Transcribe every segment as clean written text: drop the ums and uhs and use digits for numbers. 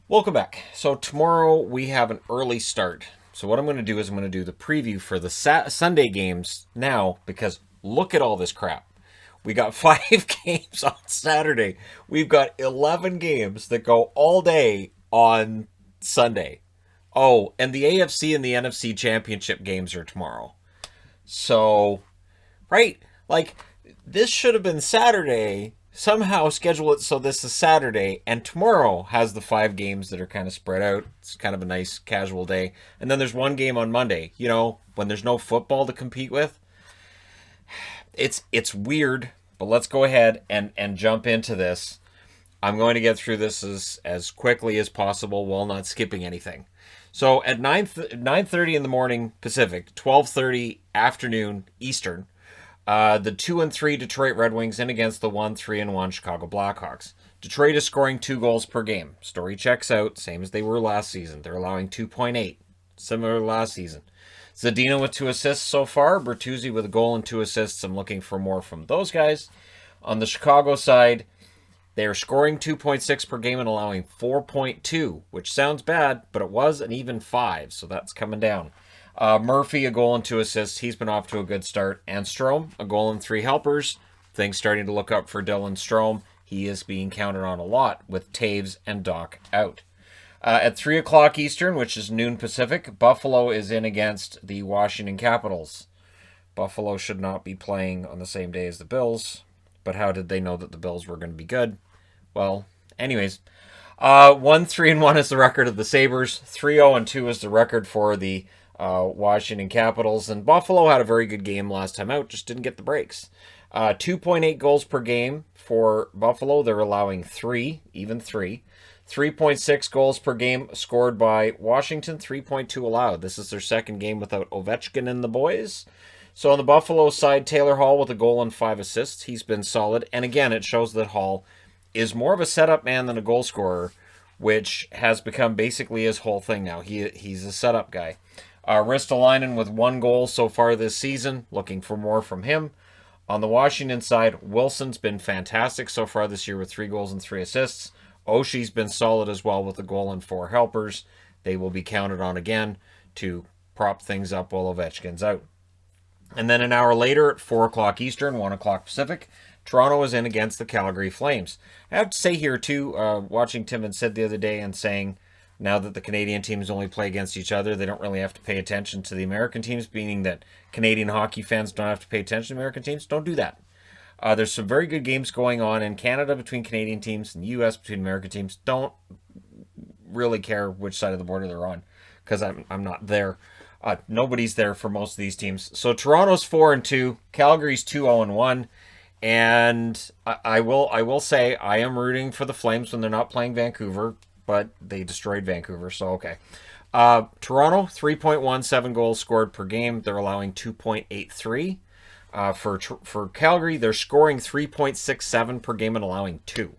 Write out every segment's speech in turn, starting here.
Welcome back. So tomorrow we have an early start. So what I'm going to do is I'm going to do the preview for the Sunday games now because look at all this crap. We got 5 games on Saturday. We've got 11 games that go all day on Sunday. Oh, and the AFC and the NFC championship games are tomorrow. So, right? Like, this should have been Saturday. Somehow schedule it so this is Saturday, and tomorrow has the 5 games that are kind of spread out. It's kind of a nice casual day. And then there's one game on Monday, when there's no football to compete with. It's weird, but let's go ahead and jump into this. I'm going to get through this as quickly as possible while not skipping anything. So at 9:30 in the morning Pacific, 12:30 afternoon Eastern, the 2-3 Detroit Red Wings in against the 1-3-1 Chicago Blackhawks. Detroit is scoring 2 goals per game. Story checks out, same as they were last season. They're allowing 2.8, similar to last season. Zadina with 2 assists so far. Bertuzzi with a goal and 2 assists. I'm looking for more from those guys. On the Chicago side, they are scoring 2.6 per game and allowing 4.2, which sounds bad, but it was an even 5, so that's coming down. Murphy, a goal and 2 assists. He's been off to a good start. And Strome, a goal and 3 helpers. Things starting to look up for Dylan Strome. He is being counted on a lot with Taves and Doc out. At 3 o'clock Eastern, which is noon Pacific, Buffalo is in against the Washington Capitals. Buffalo should not be playing on the same day as the Bills, but how did they know that the Bills were going to be good? Well, anyways, 1-3-1 is the record of the Sabres. 3-0-2 is the record for the Washington Capitals. And Buffalo had a very good game last time out, just didn't get the breaks. 2.8 goals per game for Buffalo. They're allowing 3, even 3. 3.6 goals per game scored by Washington, 3.2 allowed. This is their second game without Ovechkin and the boys. So on the Buffalo side, Taylor Hall with a goal and 5 assists. He's been solid. And again, it shows that Hall is more of a setup man than a goal scorer, which has become basically his whole thing now. He's a setup guy. Ristolainen with 1 goal so far this season. Looking for more from him. On the Washington side, Wilson's been fantastic so far this year with 3 goals and 3 assists. Oshie's been solid as well with a goal and 4 helpers. They will be counted on again to prop things up while Ovechkin's out. And then an hour later at 4 o'clock Eastern, 1 o'clock Pacific, Toronto is in against the Calgary Flames. I have to say here, too, watching Tim and Sid the other day and saying now that the Canadian teams only play against each other, they don't really have to pay attention to the American teams, meaning that Canadian hockey fans don't have to pay attention to American teams. Don't do that. There's some very good games going on in Canada between Canadian teams and the U.S. between American teams. Don't really care which side of the border they're on because I'm not there. Nobody's there for most of these teams. So Toronto's 4-2, Calgary's 2-0-1, and I will say I am rooting for the Flames when they're not playing Vancouver, but they destroyed Vancouver, so okay. Toronto 3.17 goals scored per game. They're allowing 2.83. For Calgary, they're scoring 3.67 per game and allowing 2.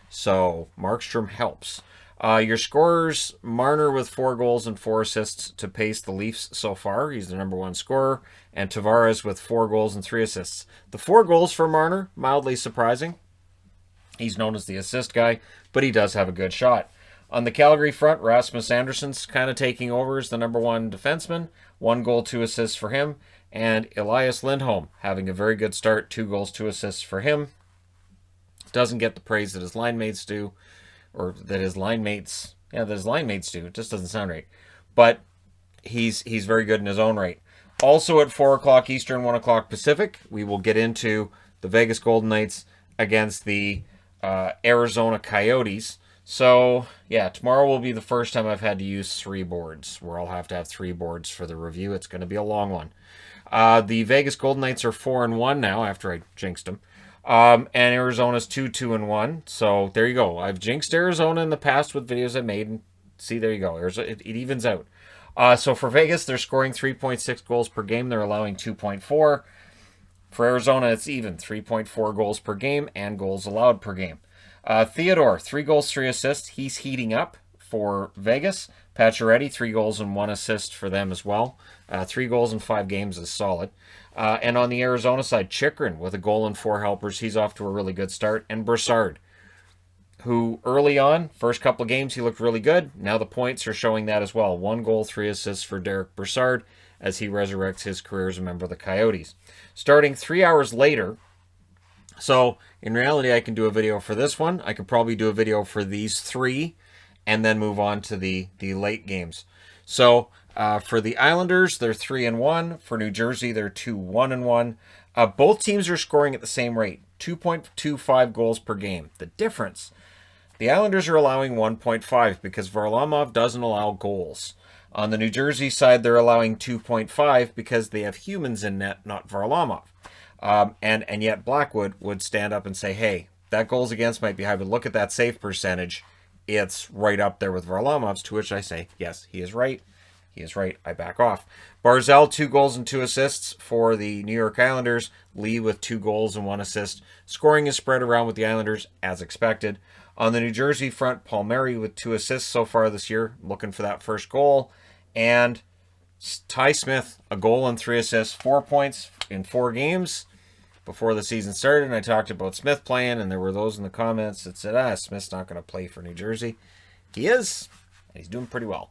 So Markstrom helps. Your scorers, Marner with 4 goals and 4 assists to pace the Leafs so far. He's the number 1 scorer. And Tavares with 4 goals and 3 assists. The 4 goals for Marner, mildly surprising. He's known as the assist guy, but he does have a good shot. On the Calgary front, Rasmus Anderson's kind of taking over as the number 1 defenseman. 1 goal, 2 assists for him. And Elias Lindholm having a very good start. 2 goals, 2 assists for him. Doesn't get the praise that his line mates do. Or that his line mates... Yeah, that his line mates do. It just doesn't sound right. But he's very good in his own right. Also at 4 o'clock Eastern, 1 o'clock Pacific, we will get into the Vegas Golden Knights against the Arizona Coyotes. So, yeah, tomorrow will be the first time I've had to use 3 boards, where I'll have to have 3 boards for the review. It's going to be a long one. The Vegas Golden Knights are 4-1 now, after I jinxed them. And Arizona's 2-1. So, there you go. I've jinxed Arizona in the past with videos I made. And see, there you go. It evens out. So, for Vegas, they're scoring 3.6 goals per game. They're allowing 2.4. For Arizona, it's even. 3.4 goals per game and goals allowed per game. Theodore, 3 goals, 3 assists. He's heating up for Vegas. Pacioretty, 3 goals and 1 assist for them as well. 3 goals in 5 games is solid. And on the Arizona side, Chychrun with a goal and 4 helpers. He's off to a really good start. And Brassard, who early on, first couple of games, he looked really good. Now the points are showing that as well. 1 goal, 3 assists for Derek Brassard as he resurrects his career as a member of the Coyotes. Starting 3 hours later, so in reality, I can do a video for this one. I could probably do a video for these 3 and then move on to the late games. So for the Islanders, they're 3-1. For New Jersey, they're 2-1-1. Both teams are scoring at the same rate, 2.25 goals per game. The difference, the Islanders are allowing 1.5 because Varlamov doesn't allow goals. On the New Jersey side, they're allowing 2.5 because they have humans in net, not Varlamov. And yet Blackwood would stand up and say, hey, that goals against might be high, but look at that save percentage. It's right up there with Varlamov's, to which I say, yes, he is right. He is right. I back off. Barzal, 2 goals and 2 assists for the New York Islanders. Lee with 2 goals and 1 assist. Scoring is spread around with the Islanders, as expected. On the New Jersey front, Palmieri with 2 assists so far this year, looking for that first goal. And Ty Smith, a goal and 3 assists, 4 points in 4 games before the season started. And I talked about Smith playing, and there were those in the comments that said, Smith's not going to play for New Jersey. He is, and he's doing pretty well.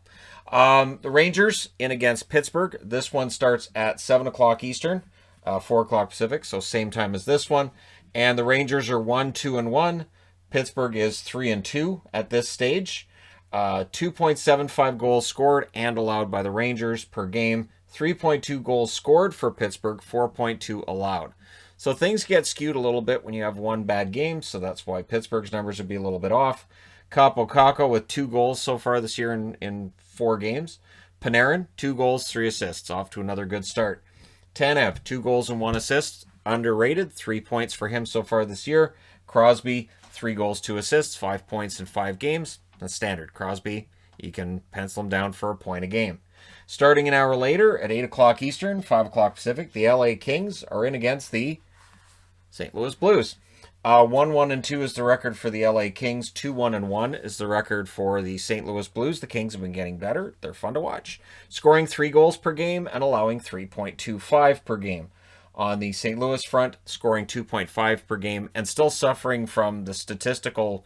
The Rangers in against Pittsburgh. This one starts at 7 o'clock Eastern, 4 o'clock Pacific, so same time as this one. And the Rangers are 1-2-1. Pittsburgh is 3-2 at this stage. 2.75 goals scored and allowed by the Rangers per game. 3.2 goals scored for Pittsburgh, 4.2 allowed. So things get skewed a little bit when you have one bad game, so that's why Pittsburgh's numbers would be a little bit off. Capo Caco with 2 goals so far this year in 4 games. Panarin, 2 goals, 3 assists, off to another good start. Tanev, 2 goals and 1 assist, underrated, 3 points for him so far this year. Crosby, 3 goals, 2 assists, 5 points in 5 games. That's standard. Crosby, you can pencil him down for a point a game. Starting an hour later at 8 o'clock Eastern, 5 o'clock Pacific, the LA Kings are in against the St. Louis Blues. 1-1-2 is the record for the LA Kings. 2-1-1 is the record for the St. Louis Blues. The Kings have been getting better. They're fun to watch. Scoring 3 goals per game and allowing 3.25 per game. On the St. Louis front, scoring 2.5 per game and still suffering from the statistical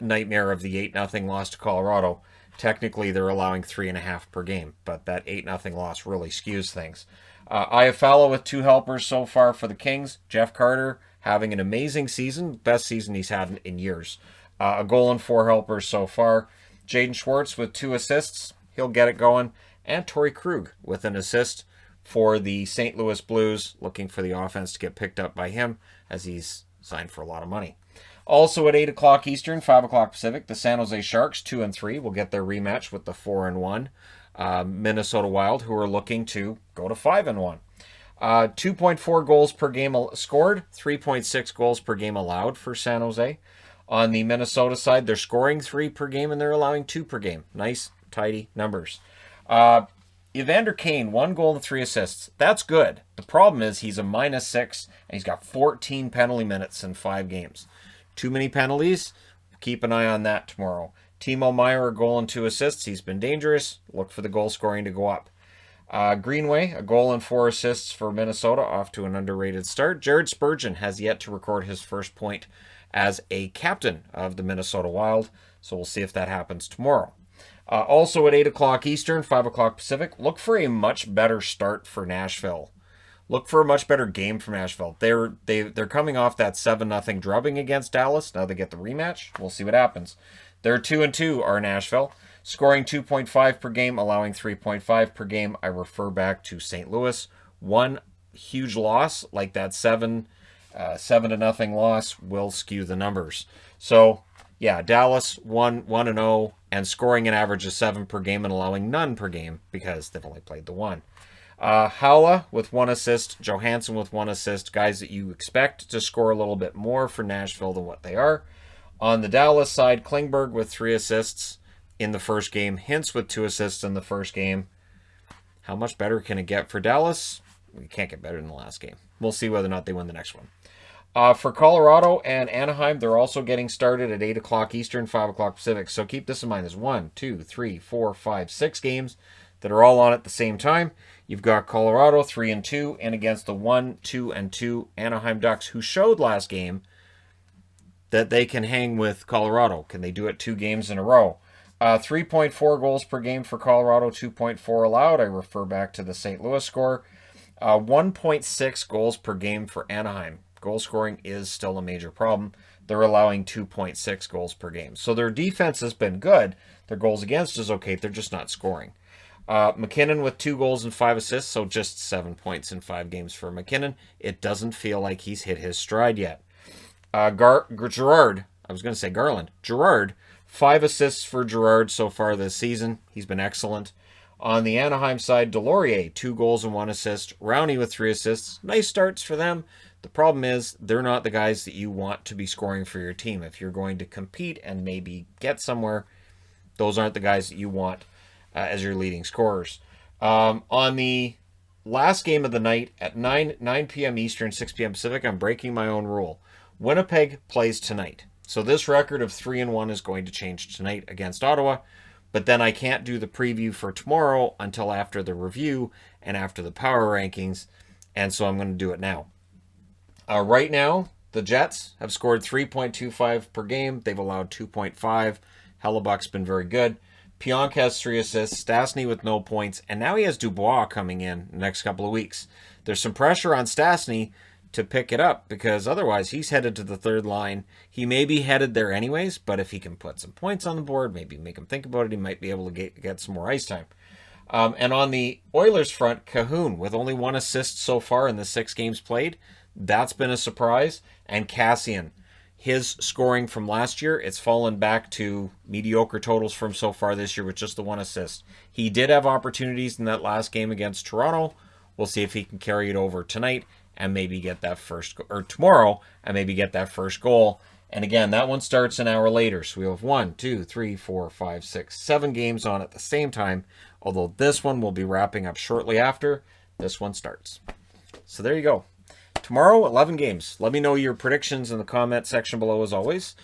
nightmare of the 8-0 loss to Colorado. Technically, they're allowing 3.5 per game, but that 8-0 loss really skews things. Iafallo with 2 helpers so far for the Kings. Jeff Carter having an amazing season, best season he's had in years. A goal and 4 helpers so far. Jaden Schwartz with 2 assists. He'll get it going. And Torrey Krug with an assist for the St. Louis Blues, looking for the offense to get picked up by him as he's signed for a lot of money. Also at 8 o'clock Eastern, 5 o'clock Pacific, the San Jose Sharks, 2-3, will get their rematch with the 4-1 Minnesota Wild, who are looking to go to 5-1. 2.4 goals per game scored, 3.6 goals per game allowed for San Jose. On the Minnesota side, they're scoring 3 per game and they're allowing 2 per game. Nice, tidy numbers. Evander Kane, 1 goal and 3 assists. That's good. The problem is he's a -6 and he's got 14 penalty minutes in 5 games. Too many penalties? Keep an eye on that tomorrow. Timo Meier, a goal and 2 assists. He's been dangerous. Look for the goal scoring to go up. Greenway, a goal and 4 assists for Minnesota, off to an underrated start. Jared Spurgeon has yet to record his first point as a captain of the Minnesota Wild, so we'll see if that happens tomorrow. Also at 8 o'clock Eastern, 5 o'clock Pacific, look for a much better start for Nashville. Look for a much better game from Nashville. They're coming off that 7-0 drubbing against Dallas. Now they get the rematch. We'll see what happens. They're 2-2 are Nashville. Scoring 2.5 per game, allowing 3.5 per game. I refer back to St. Louis. One huge loss, like that 7-0 loss, will skew the numbers. So, yeah, Dallas 1-0 and scoring an average of 7 per game and allowing none per game because they've only played the 1. Haula with 1 assist, Johansson with 1 assist, guys that you expect to score a little bit more for Nashville than what they are. On the Dallas side, Klingberg with 3 assists in the first game, Hintz with 2 assists in the first game. How much better can it get for Dallas? We can't get better than the last game. We'll see whether or not they win the next one. For Colorado and Anaheim, they're also getting started at 8 o'clock Eastern, 5 o'clock Pacific. So keep this in mind. There's 1, 2, 3, 4, 5, 6 games that are all on at the same time. You've got Colorado 3-2 and against the 1, 2, and 2 Anaheim Ducks, who showed last game that they can hang with Colorado. Can they do it 2 games in a row? 3.4 goals per game for Colorado, 2.4 allowed. I refer back to the St. Louis score. 1.6 goals per game for Anaheim. Goal scoring is still a major problem. They're allowing 2.6 goals per game. So their defense has been good. Their goals against is okay. They're just not scoring. McKinnon with 2 goals and 5 assists, so just 7 points in 5 games for McKinnon. It doesn't feel like he's hit his stride yet. Gerard, I was going to say Garland. Gerard, 5 assists for Gerard so far this season. He's been excellent. On the Anaheim side, Delorier, 2 goals and 1 assist. Rowney with 3 assists. Nice starts for them. The problem is they're not the guys that you want to be scoring for your team. If you're going to compete and maybe get somewhere, those aren't the guys that you want as your leading scorers. On the last game of the night at 9 p.m. Eastern, 6 p.m. Pacific, I'm breaking my own rule. Winnipeg plays tonight. So this record of 3-1 is going to change tonight against Ottawa. But then I can't do the preview for tomorrow until after the review and after the power rankings. And so I'm going to do it now. Right now, the Jets have scored 3.25 per game. They've allowed 2.5. Hellebuck's been very good. Pionk has 3 assists. Stastny with no points. And now he has Dubois coming in the next couple of weeks. There's some pressure on Stastny to pick it up because otherwise he's headed to the third line. He may be headed there anyways, but if he can put some points on the board, maybe make him think about it, he might be able to get some more ice time. And on the Oilers front, Cahoon with only 1 assist so far in the 6 games played. That's been a surprise. And Cassian, his scoring from last year, it's fallen back to mediocre totals from so far this year with just the 1 assist. He did have opportunities in that last game against Toronto. We'll see if he can carry it over tonight and maybe get that tomorrow and maybe get that first goal. And again, that one starts an hour later. So we have 1, 2, 3, 4, 5, 6, 7 games on at the same time. Although this one will be wrapping up shortly after this one starts. So there you go. Tomorrow, 11 games. Let me know your predictions in the comment section below as always.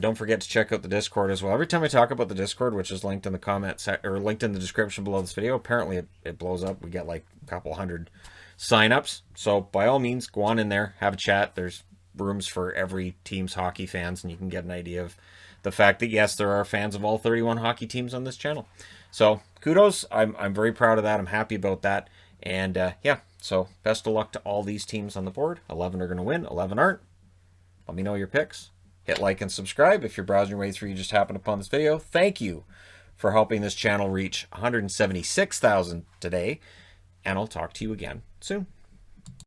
Don't forget to check out the Discord as well. Every time I talk about the Discord, which is linked in the comment or linked in the description below this video, apparently it blows up. We get like a couple hundred signups. So by all means, go on in there, have a chat. There's rooms for every team's hockey fans, and you can get an idea of the fact that yes, there are fans of all 31 hockey teams on this channel. So kudos. I'm very proud of that. I'm happy about that. And yeah, so best of luck to all these teams on the board. 11 are going to win, 11 aren't. Let me know your picks. Hit like and subscribe if you're browsing your way through, you just happened upon this video. Thank you for helping this channel reach 176,000 today. And I'll talk to you again soon.